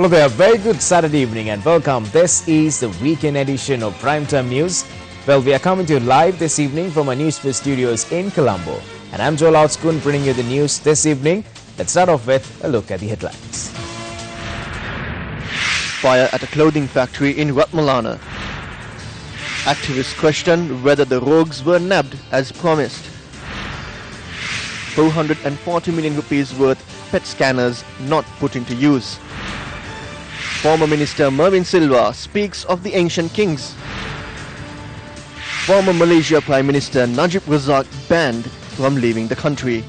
Hello there, very good Saturday evening and welcome. This is the weekend edition of Primetime News. Well, we are coming to you live this evening from our Newsfirst studios in Colombo. And I'm Joel Outskun bringing you the news this evening. Let's start off with a look at the headlines. Fire at a clothing factory in Ratmalana. Activists question whether the rogues were nabbed as promised. 440 million rupees worth PET scanners not put into use. Former Minister Mervin Silva speaks of the ancient kings. Former Malaysia Prime Minister Najib Razak banned from leaving the country.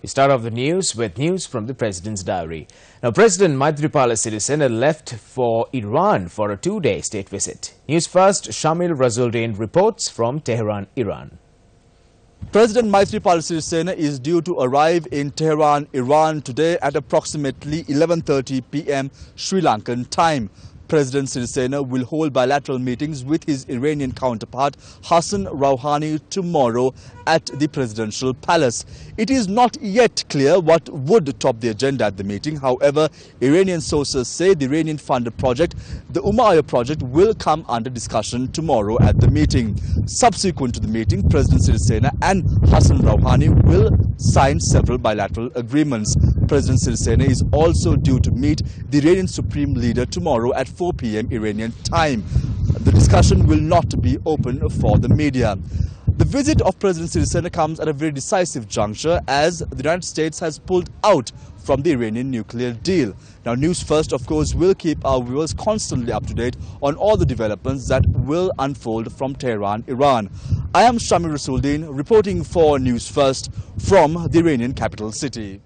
We start off the news with news from the President's diary. Now, President Maithripala Sirisena left for Iran for a two-day state visit. News First, Shamil Razuldin reports from Tehran, Iran. President Maithripala Sirisena is due to arrive in Tehran, Iran today at approximately 11:30 p.m. Sri Lankan time. President Sirisena will hold bilateral meetings with his Iranian counterpart Hassan Rouhani tomorrow at the presidential palace. It is not yet clear what would top the agenda at the meeting. However, Iranian sources say the Iranian-funded project, the Umayyah project, will come under discussion tomorrow at the meeting. Subsequent to the meeting, President Sirisena and Hassan Rouhani will sign several bilateral agreements. President Sirisena is also due to meet the Iranian Supreme Leader tomorrow at 4 p.m. Iranian time. The discussion will not be open for the media. The visit of President Sirisena comes at a very decisive juncture as the United States has pulled out from the Iranian nuclear deal. Now, News First, of course, will keep our viewers constantly up to date on all the developments that will unfold from Tehran, Iran. I am Shamil Razuldin reporting for News First from the Iranian capital city.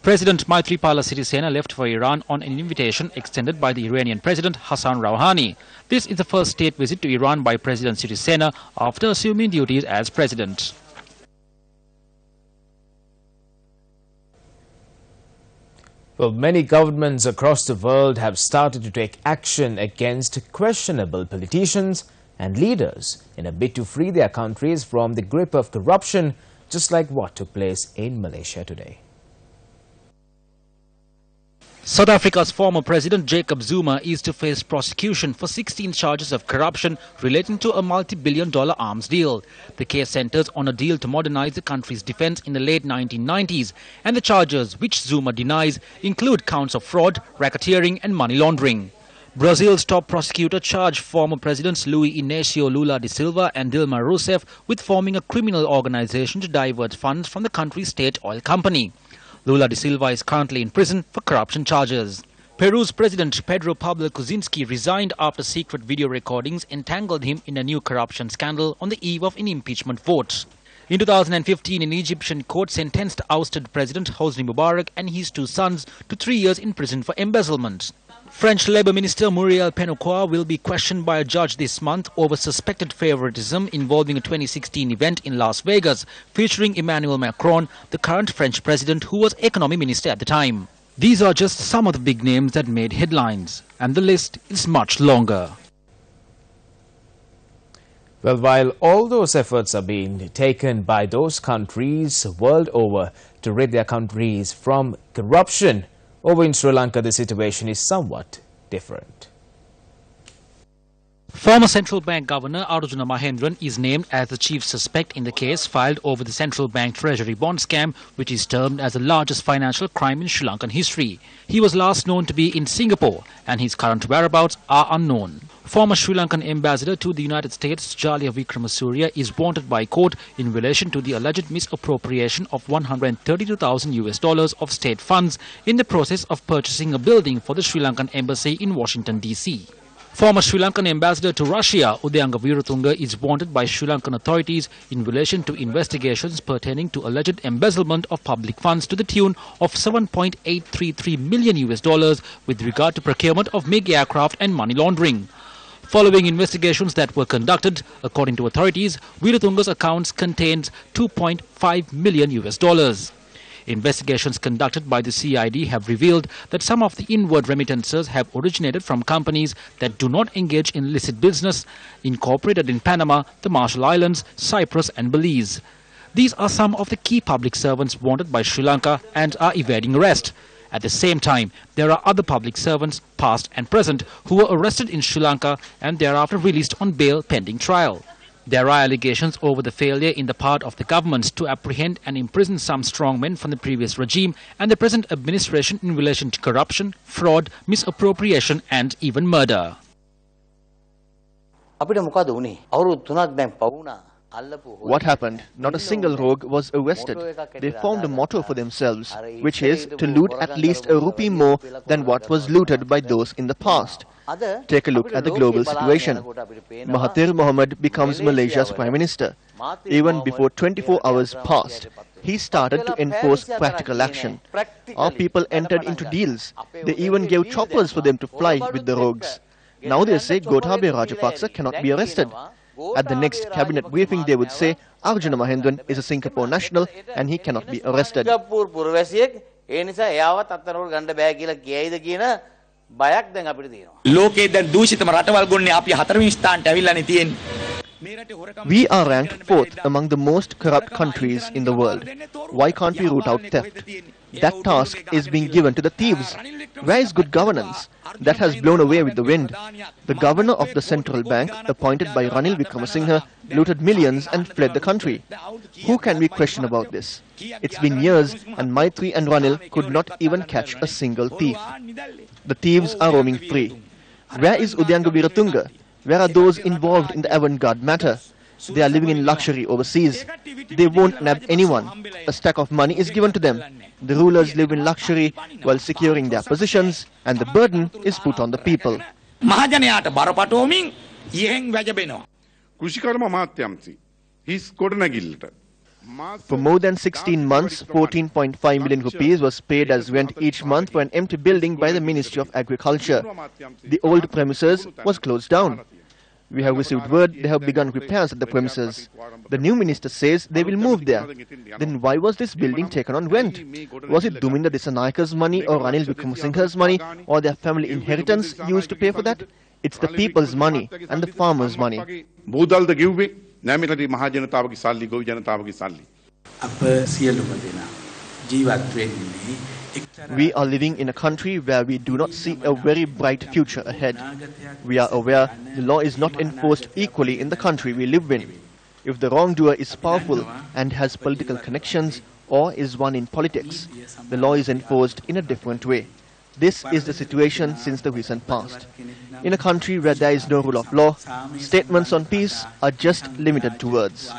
President Maithripala Sirisena left for Iran on an invitation extended by the Iranian President Hassan Rouhani. This is the first state visit to Iran by President Sirisena after assuming duties as president. Well, many governments across the world have started to take action against questionable politicians and leaders in a bid to free their countries from the grip of corruption, just like what took place in Malaysia today. South Africa's former president Jacob Zuma is to face prosecution for 16 charges of corruption relating to a multi-billion-dollar arms deal. The case centers on a deal to modernize the country's defense in the late 1990s, and the charges, which Zuma denies, include counts of fraud, racketeering and money laundering. Brazil's top prosecutor charged former presidents Luiz Inácio Lula da Silva and Dilma Rousseff with forming a criminal organization to divert funds from the country's state oil company. Lula da Silva is currently in prison for corruption charges. Peru's President Pedro Pablo Kuczynski resigned after secret video recordings entangled him in a new corruption scandal on the eve of an impeachment vote. In 2015, an Egyptian court sentenced ousted President Hosni Mubarak and his two sons to 3 years in prison for embezzlement. French Labour Minister Muriel Pénicaud will be questioned by a judge this month over suspected favoritism involving a 2016 event in Las Vegas featuring Emmanuel Macron, the current French president who was economy minister at the time. These are just some of the big names that made headlines, and the list is much longer. Well, while all those efforts are being taken by those countries world over to rid their countries from corruption, over in Sri Lanka, the situation is somewhat different. Former Central Bank Governor Arjuna Mahendran is named as the chief suspect in the case filed over the Central Bank Treasury bond scam, which is termed as the largest financial crime in Sri Lankan history. He was last known to be in Singapore, and his current whereabouts are unknown. Former Sri Lankan ambassador to the United States, Jalia Wickremesuriya, is wanted by court in relation to the alleged misappropriation of $132,000 of state funds in the process of purchasing a building for the Sri Lankan embassy in Washington, D.C. Former Sri Lankan ambassador to Russia, Udayanga Weeratunga, is wanted by Sri Lankan authorities in relation to investigations pertaining to alleged embezzlement of public funds to the tune of $7.833 million with regard to procurement of MiG aircraft and money laundering. Following investigations that were conducted, according to authorities, Weeratunga's accounts contained $2.5 million. Investigations conducted by the CID have revealed that some of the inward remittances have originated from companies that do not engage in illicit business, incorporated in Panama, the Marshall Islands, Cyprus and Belize. These are some of the key public servants wanted by Sri Lanka and are evading arrest. At the same time, there are other public servants, past and present, who were arrested in Sri Lanka and thereafter released on bail pending trial. There are allegations over the failure in the part of the governments to apprehend and imprison some strongmen from the previous regime and the present administration in relation to corruption, fraud, misappropriation and even murder. What happened? Not a single rogue was arrested. They formed a motto for themselves, which is to loot at least a rupee more than what was looted by those in the past. Take a look at the global situation. Mahathir Mohamad becomes Malaysia's Prime Minister. Even before 24 hours passed, he started to enforce practical action. Our people entered into deals. They even gave choppers for them to fly with the rogues. Now they say Gotabaya Rajapaksa cannot be arrested. At the next cabinet briefing, they would say Arjuna Mahendran is a Singapore national and he cannot be arrested. We are ranked 4th among the most corrupt countries in the world. Why can't we root out theft? That task is being given to the thieves. Where is good governance? That has blown away with the wind. The governor of the central bank, appointed by Ranil Wickremesinghe, looted millions and fled the country. Who can we question about this? It's been years and Maitri and Ranil could not even catch a single thief. The thieves are roaming free. Where is Udayanga Weeratunga? Where are those involved in the avant-garde matter? They are living in luxury overseas. They won't nab anyone. A stack of money is given to them. The rulers live in luxury while securing their positions, and the burden is put on the people. For more than 16 months, 14.5 million rupees was paid as rent each month for an empty building by the Ministry of Agriculture. The old premises was closed down. We have received word they have begun repairs at the premises. The new minister says they will move there. Then why was this building taken on rent? Was it Duminda Dissanayaka's money or Ranil Wickremesinghe's money or their family inheritance used to pay for that? It's the people's money and the farmers' money. We are living in a country where we do not see a very bright future ahead. We are aware the law is not enforced equally in the country we live in. If the wrongdoer is powerful and has political connections or is one in politics, the law is enforced in a different way. This is the situation since the recent past. In a country where there is no rule of law, statements on peace are just limited to words.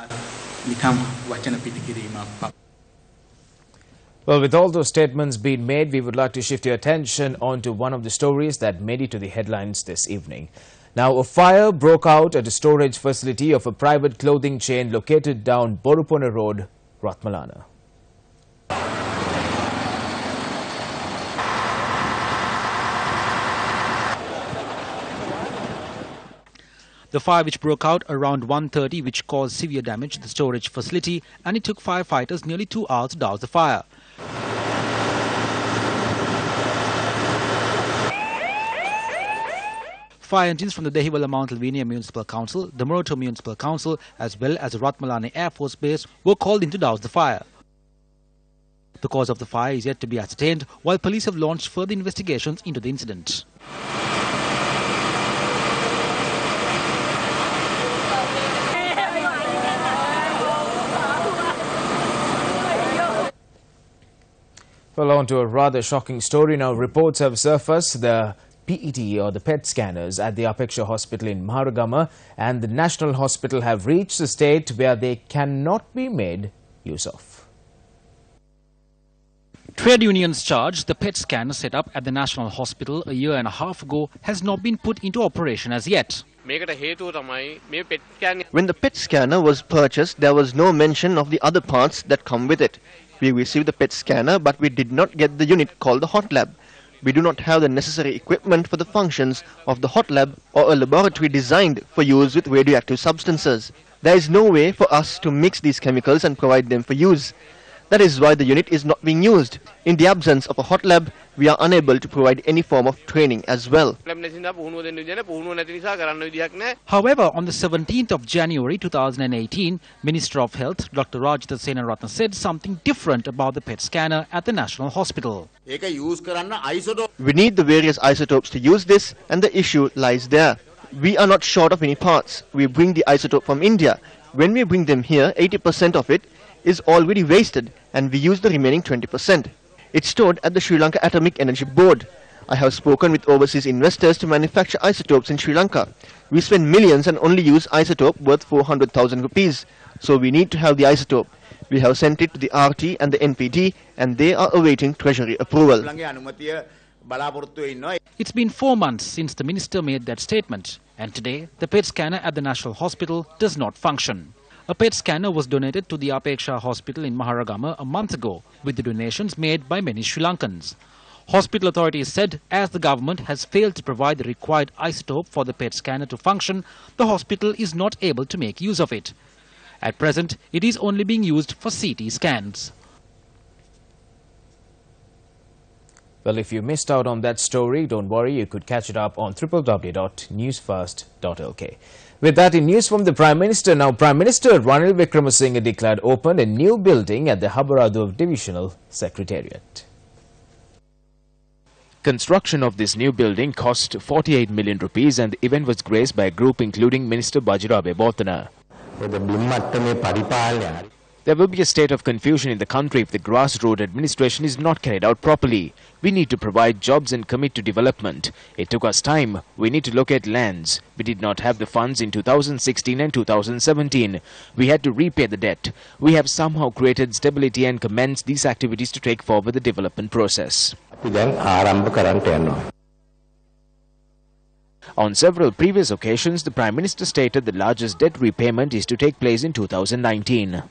Well, with all those statements being made, we would like to shift your attention onto one of the stories that made it to the headlines this evening. Now, a fire broke out at a storage facility of a private clothing chain located down Borupona Road, Ratmalana. The fire which broke out around 1:30 which caused severe damage to the storage facility, and it took firefighters nearly 2 hours to douse the fire. Fire engines from the Dehiwala Mount Alvinia Municipal Council, the Moroto Municipal Council as well as the Ratmalana Air Force Base were called in to douse the fire. The cause of the fire is yet to be ascertained, while police have launched further investigations into the incident. Well, on to a rather shocking story now. Reports have surfaced the PET or the PET scanners at the Apeksha Hospital in Maharagama and the National Hospital have reached a state where they cannot be made use of. Trade unions charge the PET scanner set up at the National Hospital a year and a half ago has not been put into operation as yet. When the PET scanner was purchased, there was no mention of the other parts that come with it. We received the PET scanner, but we did not get the unit called the hot lab. We do not have the necessary equipment for the functions of the hot lab or a laboratory designed for use with radioactive substances. There is no way for us to mix these chemicals and provide them for use. That is why the unit is not being used. In the absence of a hot lab, we are unable to provide any form of training as well. However, on the 17th of January 2018, Minister of Health Dr. Rajitha Senaratne said something different about the PET scanner at the National Hospital. We need the various isotopes to use this, and the issue lies there. We are not short of any parts. We bring the isotope from India. When we bring them here, 80% of it is already wasted, and we use the remaining 20%. It's stored at the Sri Lanka Atomic Energy Board. I have spoken with overseas investors to manufacture isotopes in Sri Lanka. We spend millions and only use isotope worth 400,000 rupees. So we need to have the isotope. We have sent it to the RT and the NPT, and they are awaiting Treasury approval. It's been 4 months since the minister made that statement, and today the PET scanner at the National Hospital does not function. A PET scanner was donated to the Apeksha Hospital in Maharagama a month ago, with the donations made by many Sri Lankans. Hospital authorities said as the government has failed to provide the required isotope for the PET scanner to function, the hospital is not able to make use of it. At present, it is only being used for CT scans. Well, if you missed out on that story, don't worry, you could catch it up on www.newsfirst.lk. With that in news from the Prime Minister, now Prime Minister Ranil Wickremesinghe declared open a new building at the Habaraduv Divisional Secretariat. Construction of this new building cost 48 million rupees and the event was graced by a group including Minister Bajirabe Botana. There will be a state of confusion in the country if the grassroots administration is not carried out properly. We need to provide jobs and commit to development. It took us time. We need to locate lands. We did not have the funds in 2016 and 2017. We had to repay the debt. We have somehow created stability and commenced these activities to take forward the development process. On several previous occasions, the Prime Minister stated the largest debt repayment is to take place in 2019.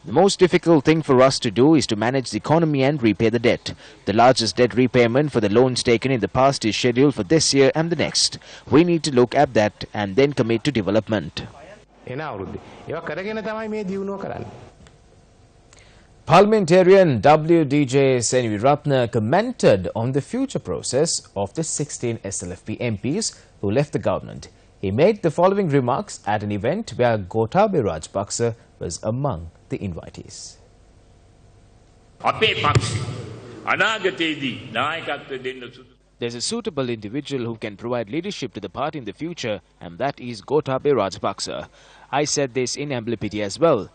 The most difficult thing for us to do is to manage the economy and repay the debt. The largest debt repayment for the loans taken in the past is scheduled for this year and the next. We need to look at that and then commit to development. Parliamentarian W.D.J. Senaratne commented on the future process of the 16 SLFP MPs who left the government. He made the following remarks at an event where Gotabaya Rajapaksa was among the invitees. There's a suitable individual who can provide leadership to the party in the future, and that is Gotabaya Rajapaksa. I said this in Amblipiti as well.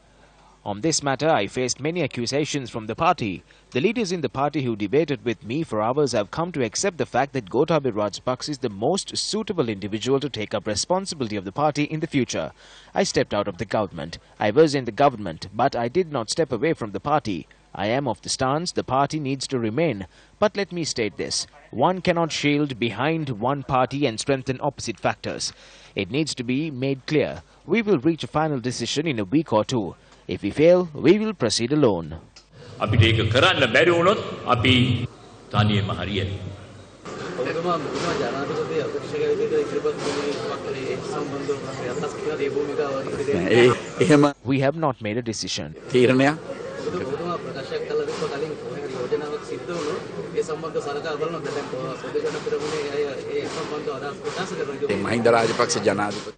On this matter, I faced many accusations from the party. The leaders in the party who debated with me for hours have come to accept the fact that Gotabaya Rajapaksa is the most suitable individual to take up responsibility of the party in the future. I stepped out of the government. I was in the government, but I did not step away from the party. I am of the stance the party needs to remain. But let me state this. One cannot shield behind one party and strengthen opposite factors. It needs to be made clear. We will reach a final decision in a week or two. If we fail, we will proceed alone. We have not made a decision.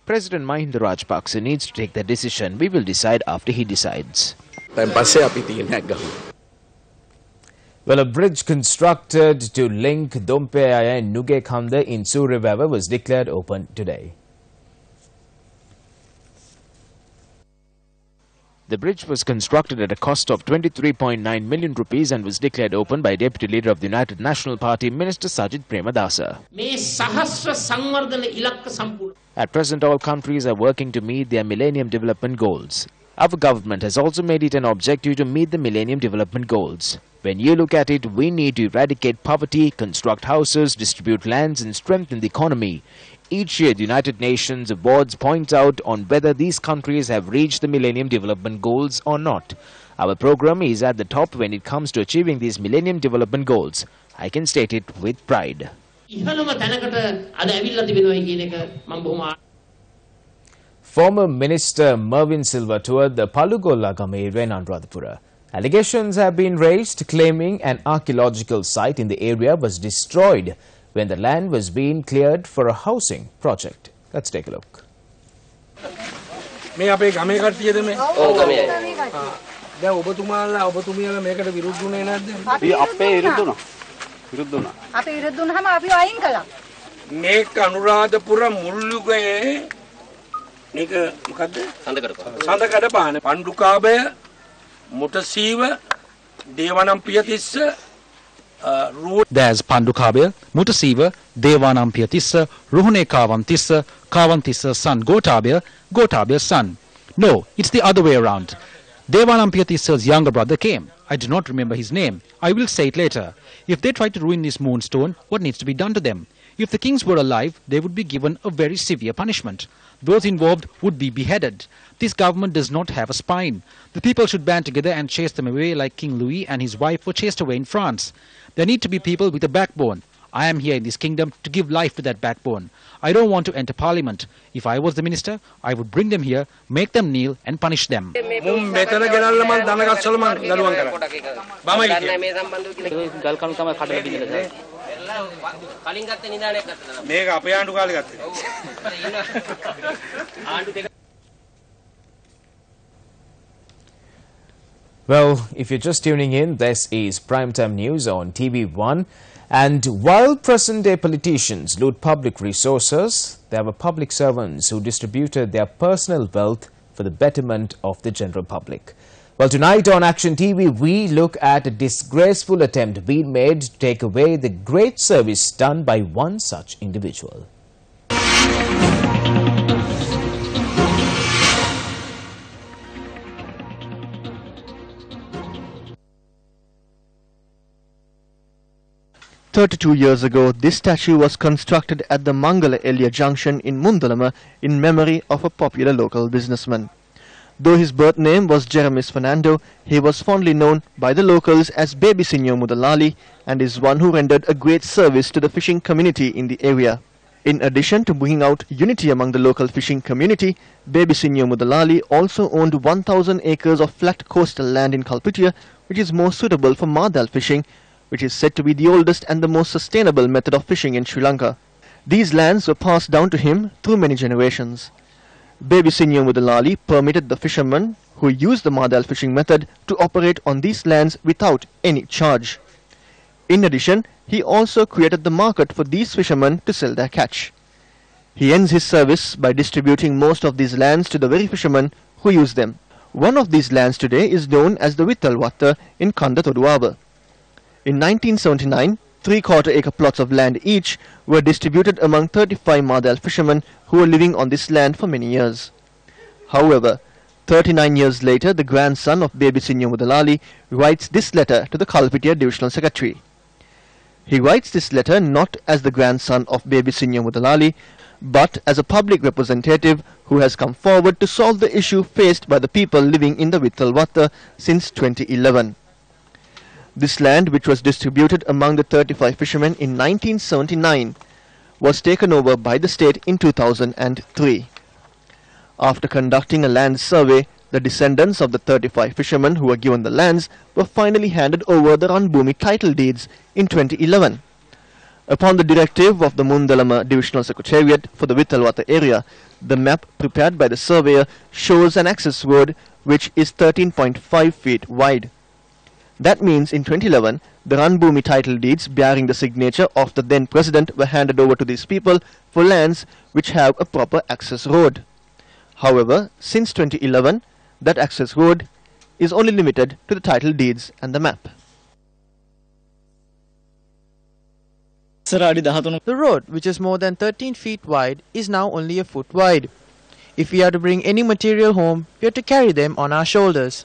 President Mahinda Rajapaksa needs to take that decision. We will decide after he decides. Well, a bridge constructed to link Dompeaya and Nugekhanda in Surevava was declared open today. The bridge was constructed at a cost of 23.9 million rupees and was declared open by Deputy Leader of the United National Party, Minister Sajid Premadasa. At present, all countries are working to meet their Millennium Development Goals. Our government has also made it an objective to meet the Millennium Development Goals. When you look at it, we need to eradicate poverty, construct houses, distribute lands and strengthen the economy. Each year, the United Nations boards point out on whether these countries have reached the Millennium Development Goals or not. Our program is at the top when it comes to achieving these Millennium Development Goals. I can state it with pride. former Minister Mervyn Silva toured the Palugola Game area in Anuradhapura. Allegations have been raised claiming an archaeological site in the area was destroyed when the land was being cleared for a housing project. Let's take a look. මේක අනුරාධපුර මුල්ලුගේ මේක මොකද්ද සඳකඩ පාන Pandukabhaya මුටසීව Devanampiyatissa There's Pandukabel, Mutasiva, Devanampiyatissa, Ruhune Kavantissa, Kavantissa son Gotabel, Gotabel's son. No, it's the other way around. Devanampiyatисsa's younger brother came. I do not remember his name. I will say it later. If they try to ruin this moonstone, what needs to be done to them? If the kings were alive, they would be given a very severe punishment. Those involved would be beheaded. This government does not have a spine. The people should band together and chase them away like King Louis and his wife were chased away in France. There need to be people with a backbone. I am here in this kingdom to give life to that backbone. I don't want to enter parliament. If I was the minister, I would bring them here, make them kneel and punish them. Well, if you're just tuning in, this is Primetime News on TV1. And while present-day politicians loot public resources, there were public servants who distributed their personal wealth for the betterment of the general public. Well, tonight on Action TV, we look at a disgraceful attempt being made to take away the great service done by one such individual. "32 years ago, this statue was constructed at the Mangala Elia Junction in Mundalama in memory of a popular local businessman. Though his birth name was Jeremis Fernando, he was fondly known by the locals as Baby Sinyo Mudalali and is one who rendered a great service to the fishing community in the area. In addition to bringing out unity among the local fishing community, Baby Sinyo Mudalali also owned 1,000 acres of flat coastal land in Kalpitiya, which is more suitable for Mardal fishing, which is said to be the oldest and the most sustainable method of fishing in Sri Lanka. These lands were passed down to him through many generations. Baby Sinyo Mudalali permitted the fishermen who used the Mardal fishing method to operate on these lands without any charge. In addition, he also created the market for these fishermen to sell their catch. He ends his service by distributing most of these lands to the very fishermen who use them. One of these lands today is known as the Vittalwatta in Kanda Toduaba. In 1979, 3/4 acre plots of land each were distributed among 35 Mardal fishermen who were living on this land for many years. However, 39 years later, the grandson of Baby Sinyo Mudalali writes this letter to the Kalpitiya Divisional Secretary. He writes this letter not as the grandson of Baby Sinyo Mudalali, but as a public representative who has come forward to solve the issue faced by the people living in the Vittalwatta since 2011. This land, which was distributed among the 35 fishermen in 1979, was taken over by the state in 2003. After conducting a land survey, the descendants of the 35 fishermen who were given the lands were finally handed over the Ranbhumi title deeds in 2011. Upon the directive of the Mundalama Divisional Secretariat for the Vittalwatta area, the map prepared by the surveyor shows an access road which is 13.5 feet wide. That means in 2011, the Ranbhumi title deeds bearing the signature of the then president were handed over to these people for lands which have a proper access road. However, since 2011, that access road is only limited to the title deeds and the map. The road, which is more than 13 feet wide, is now only a foot wide. If we are to bring any material home, we have to carry them on our shoulders.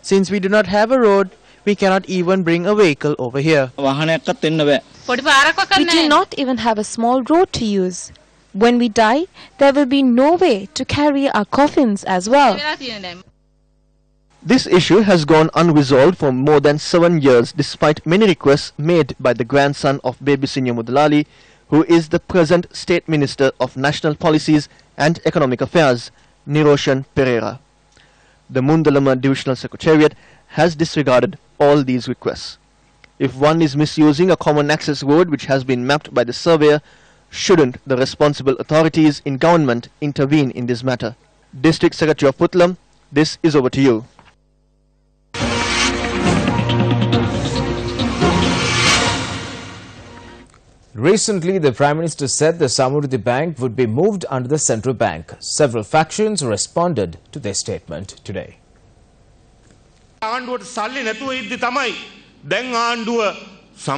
Since we do not have a road, we cannot even bring a vehicle over here. We do not even have a small road to use. When we die, there will be no way to carry our coffins as well. This issue has gone unresolved for more than 7 years despite many requests made by the grandson of Baby Sinyo Mudalali, who is the present State Minister of National Policies and Economic Affairs, Niroshan Pereira. The Mundalama Divisional Secretariat has disregarded all these requests. If one is misusing a common access road which has been mapped by the surveyor, shouldn't the responsible authorities in government intervene in this matter? District Secretary of Puttalam, this is over to you. Recently, the Prime Minister said the Samurdhi Bank would be moved under the central bank. Several factions responded to their statement today.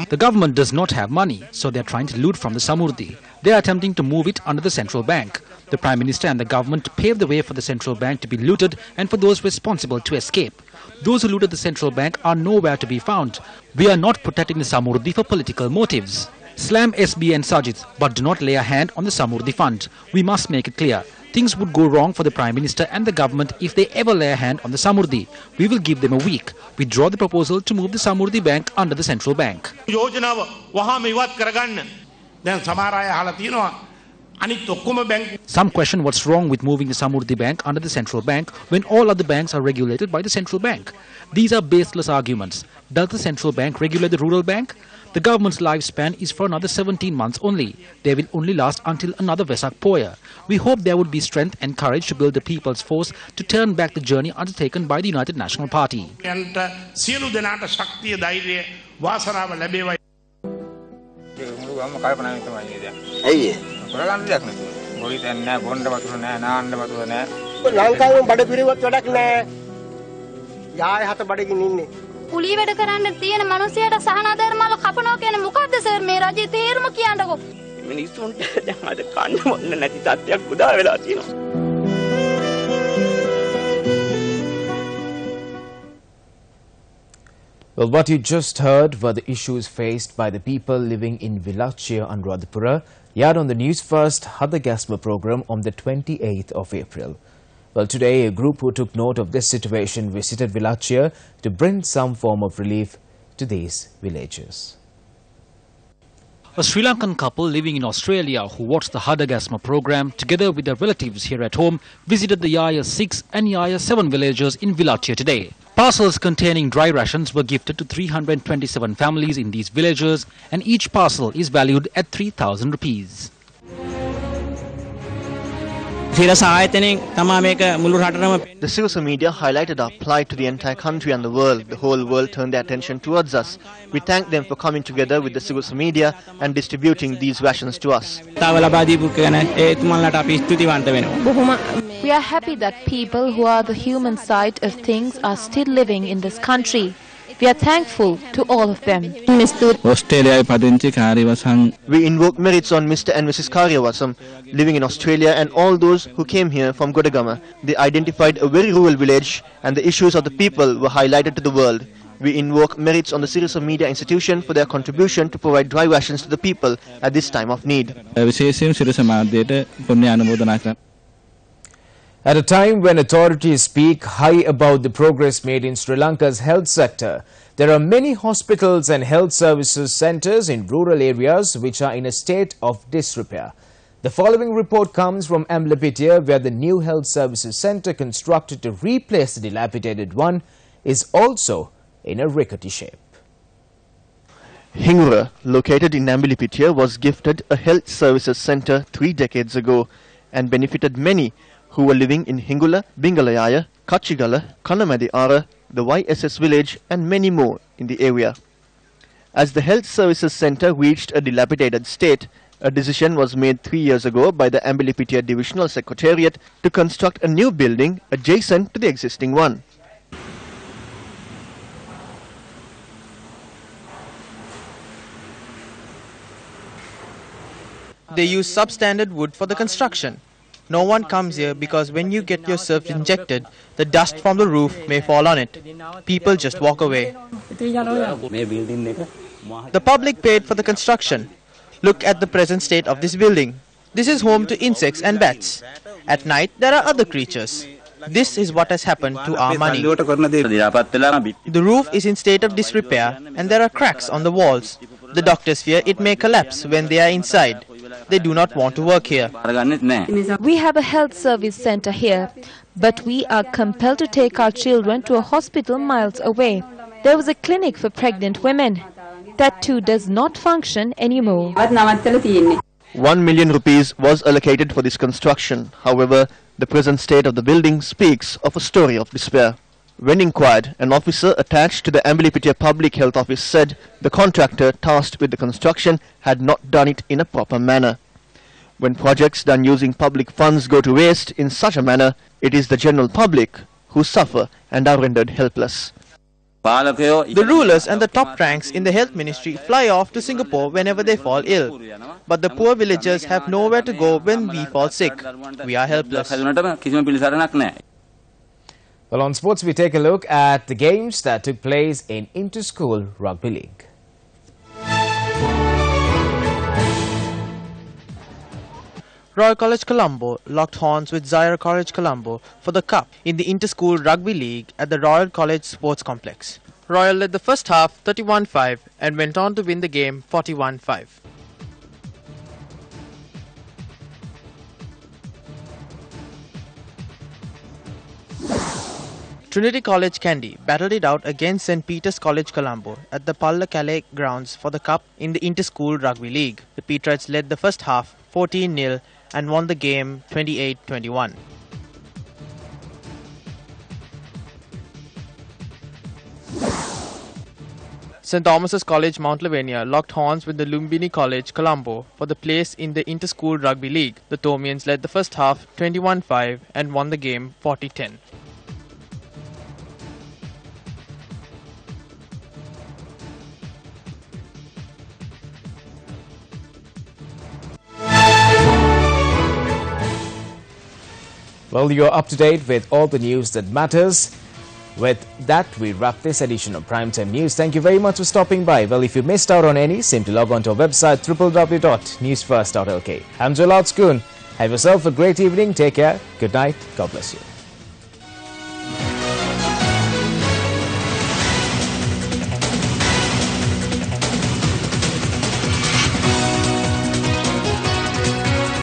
The government does not have money, so they are trying to loot from the Samurdhi. They are attempting to move it under the central bank. The Prime Minister and the government paved the way for the central bank to be looted and for those responsible to escape. Those who looted the central bank are nowhere to be found. We are not protecting the Samurdhi for political motives. Slam SB and Sajid, but do not lay a hand on the Samurdhi fund. We must make it clear. Things would go wrong for the Prime Minister and the government if they ever lay a hand on the Samurdhi. We will give them a week. We draw the proposal to move the Samurdhi Bank under the central bank. Some question what's wrong with moving the Samurdhi Bank under the central bank when all other banks are regulated by the central bank. These are baseless arguments. Does the central bank regulate the rural bank? The government's lifespan is for another 17 months only. They will only last until another Vesak Poya. We hope there would be strength and courage to build the people's force to turn back the journey undertaken by the United National Party. කුලී වැඩ කරන්න තියෙන මිනිස්සයාට සහනාධර්මාල කපනවා කියන්නේ මොකද්ද sir මේ රජයේ තේරුම කියන්නකෝ මිනිස්සුන්ට දැන් අද කන්න මොන්න නැති තත්ත්වයක් උදා වෙලා තියෙනවා. Well, what you just heard were the issues faced by the people living in Vilachia, Anuradhapura, aired on the News First Hadagasma program on the 28th of April. Well, today a group who took note of this situation visited Vilachia to bring some form of relief to these villagers. A Sri Lankan couple living in Australia who watched the Hadagasma program together with their relatives here at home visited the Yaya 6 and Yaya 7 villagers in Vilachia today. Parcels containing dry rations were gifted to 327 families in these villages, and each parcel is valued at 3,000 rupees. The Sirasa media highlighted our plight to the entire country and the world. The whole world turned their attention towards us. We thank them for coming together with the Sirasa media and distributing these rations to us. We are happy that people who are the human side of things are still living in this country. We are thankful to all of them. We invoke merits on Mr. and Mrs. Karyawasam living in Australia and all those who came here from Godagama. They identified a very rural village and the issues of the people were highlighted to the world. We invoke merits on the Sirasa Media Institution for their contribution to provide dry rations to the people at this time of need. At a time when authorities speak high about the progress made in Sri Lanka's health sector, there are many hospitals and health services centres in rural areas which are in a state of disrepair. The following report comes from Amlapitia, where the new health services centre constructed to replace the dilapidated one is also in a rickety shape. Hingura, located in Amlapitia, was gifted a health services centre 3 decades ago and benefited many who were living in Hingula, Bingalayaya, Kachigala, Kanamadi Ara, the YSS village and many more in the area. As the health services centre reached a dilapidated state, a decision was made 3 years ago by the Ambilipitia Divisional Secretariat to construct a new building adjacent to the existing one. They use substandard wood for the construction. No one comes here because when you get yourself injected, the dust from the roof may fall on it. People just walk away. The public paid for the construction. Look at the present state of this building. This is home to insects and bats. At night, there are other creatures. This is what has happened to our money. The roof is in state of disrepair and there are cracks on the walls. The doctors fear it may collapse when they are inside. they do not want to work here. We have a health service center here, but we are compelled to take our children to a hospital miles away. There was a clinic for pregnant women. That too does not function anymore. 1 million rupees was allocated for this construction. However, the present state of the building speaks of a story of despair. When inquired, an officer attached to the Ambilipitia Public Health Office said the contractor tasked with the construction had not done it in a proper manner. When projects done using public funds go to waste in such a manner, it is the general public who suffer and are rendered helpless. The rulers and the top ranks in the health ministry fly off to Singapore whenever they fall ill. But the poor villagers have nowhere to go when we fall sick. We are helpless. Well, on sports, we take a look at the games that took place in Inter-School Rugby League. Royal College Colombo locked horns with Zaire College Colombo for the cup in the Inter-School Rugby League at the Royal College Sports Complex. Royal led the first half 31-5 and went on to win the game 41-5. Trinity College Kandy battled it out against St. Peter's College Colombo at the Palla Calais grounds for the cup in the Inter-School Rugby League. The Petrites led the first half 14-0 and won the game 28-21. St. Thomas's College Mount Lavinia locked horns with the Lumbini College Colombo for the place in the Inter-School Rugby League. The Thomians led the first half 21-5 and won the game 40-10. Well, you're up to date with all the news that matters. With that, we wrap this edition of Primetime News. Thank you very much for stopping by. Well, if you missed out on any, simply log on to our website www.newsfirst.lk. I'm Jalal Skoon. Have yourself a great evening. Take care. Good night. God bless you.